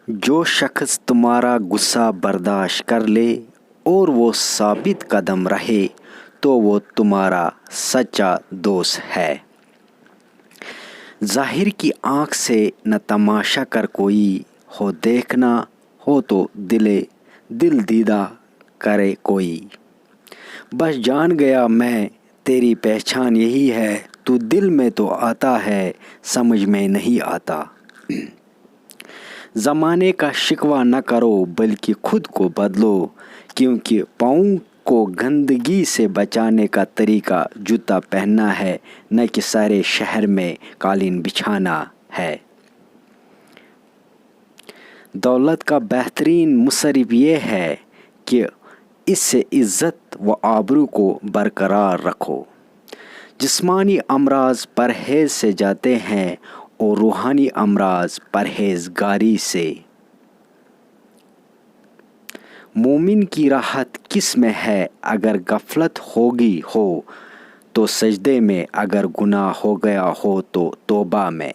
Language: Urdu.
جو شخص تمہارا غصہ برداشت کر لے اور وہ ثابت قدم رہے تو وہ تمہارا سچا دوست ہے۔ ظاہر کی آنکھ سے نہ تماشا کر کوئی ہو، دیکھنا ہو تو دل دیدہ کرے کوئی۔ بس جان گیا میں تیری پہچان یہی ہے، تو دل میں تو آتا ہے سمجھ میں نہیں آتا۔ زمانے کا شکوہ نہ کرو بلکہ خود کو بدلو، کیونکہ پاؤں کو گندگی سے بچانے کا طریقہ جوتا پہننا ہے، نہ کہ سارے شہر میں قالین بچھانا ہے۔ دولت کا بہترین مصرف یہ ہے کہ اس سے عزت و آبرو کو برقرار رکھو۔ جسمانی امراض پرہیز سے جاتے ہیں اور روحانی امراض پرہیزگاری سے۔ مومن کی راحت کس میں ہے؟ اگر غفلت ہوگی ہو تو سجدے میں، اگر گناہ ہو گیا ہو تو توبہ میں۔